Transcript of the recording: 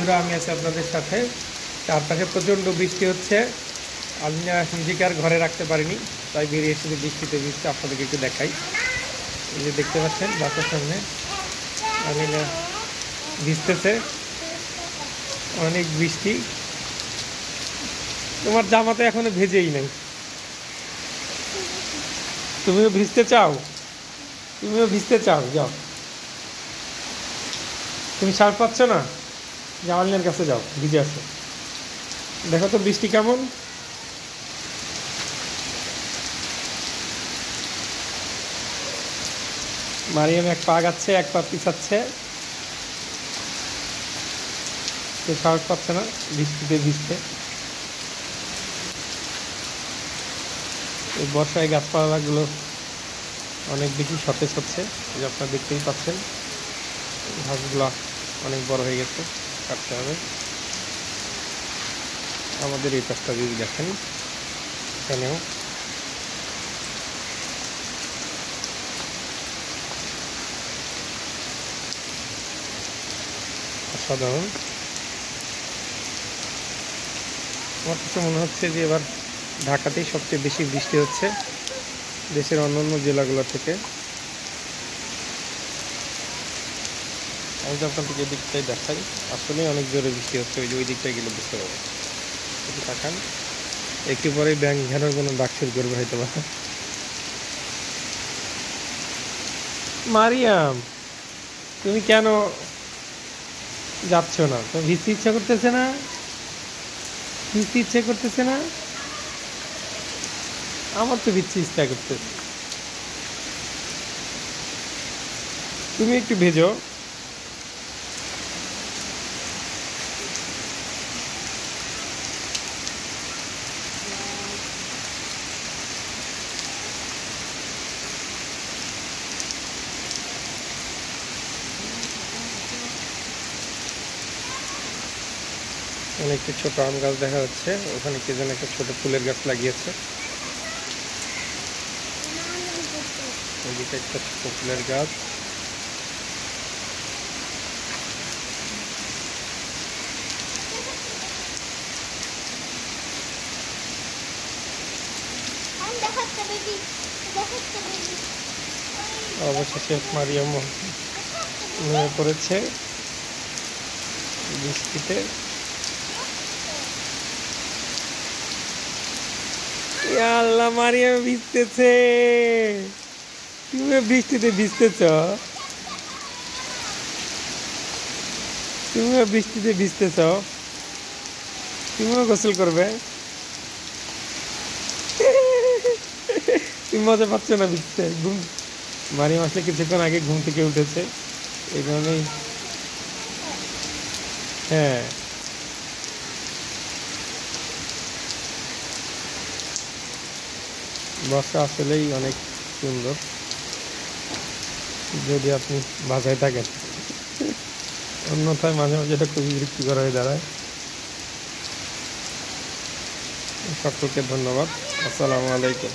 বন্ধুরা, আমি আছি আপনাদের সাথে। চারপাশে প্রচণ্ড বৃষ্টি হচ্ছে। আমি নিজেকে আর ঘরে রাখতে পারিনি, তাই বেরিয়ে এসে বৃষ্টিতে ভিজতে আপনাদেরকে একটু দেখাই। এই যে দেখতে পাচ্ছেন বাসার সামনে আমি না ভিজতেছে, অনেক বৃষ্টি। তোমার জামাতে এখনো ভেজেই নাই। তুমিও ভিজতে চাও? তুমিও ভিজতে চাও? যাও, তুমি সার পাচ্ছ না, জামালিনের কাছে যাও, ভিজে আছে। দেখো তো বৃষ্টি কেমন। মারিয়াম এক পা গাচ্ছে, এক পা পিছাচ্ছে, সে সাহস পাচ্ছে না বৃষ্টিতে ভিজতে। এই বর্ষায় গাছপালাগুলো অনেক বেশি সতেজ হচ্ছে, এই যে আপনারা দেখতেই পাচ্ছেন। ঘাসগুলো অনেক বড় হয়ে গেছে, কাটতে হবে। আমাদের এই পাশটা যদি দেখেন, এখানেও অসাধারণ। আমার কাছে মনে হচ্ছে যে এবার ঢাকাতেই সবচেয়ে বেশি বৃষ্টি হচ্ছে দেশের অন্যান্য জেলাগুলো থেকে। আমি তো আপনাদেরকে এদিকটাই দেখাই, আসলেই অনেক জোরে বৃষ্টি হচ্ছে। ওই যে ওই দিকটায় গেলে বুঝতে পারবো। একটু তাকান, একটু পরেই ব্যাংক ঘেরার কোনো ডাক শুরু করবে হয়তো বা। মারিয়াম, তুমি কেন যাচ্ছ না? তো ভিজতে ইচ্ছা করতেছে না? ভিজতে ইচ্ছে করতেছে না? আমার তো ভিজতে ইচ্ছা করতেছে। তুমি একটু ভেজো। অনেকটা ছোট আম গাছ দেখা যাচ্ছে, ওখানে কে যেন একটা ছোট ফুলের গাছ লাগিয়েছে। ওইদিকে একটা ছোট ফুলের গাছ। অবশেষে মারিয়াম নেমে পড়েছে বৃষ্টিতে। আল্লাহ, মারিয়াম ভিজতেছে। তুমিও বৃষ্টিতে ভিজতেছ? তুমিও বৃষ্টিতে ভিজতেছ? তুমিও গোসল করবে? তুমি মজা পাচ্ছ না ভিজতে? ঘুম মারিয়াম আসলে কিছুক্ষণ আগে ঘুম থেকে উঠেছে, এই কারণেই। হ্যাঁ, বর্ষা আসলেই অনেক সুন্দর যদি আপনি বাসায় থাকেন, অন্যথায় মাঝে মাঝে এটা খুবই বিরক্তিকর হয়ে দাঁড়ায়। সকলকে ধন্যবাদ। আসসালামু আলাইকুম।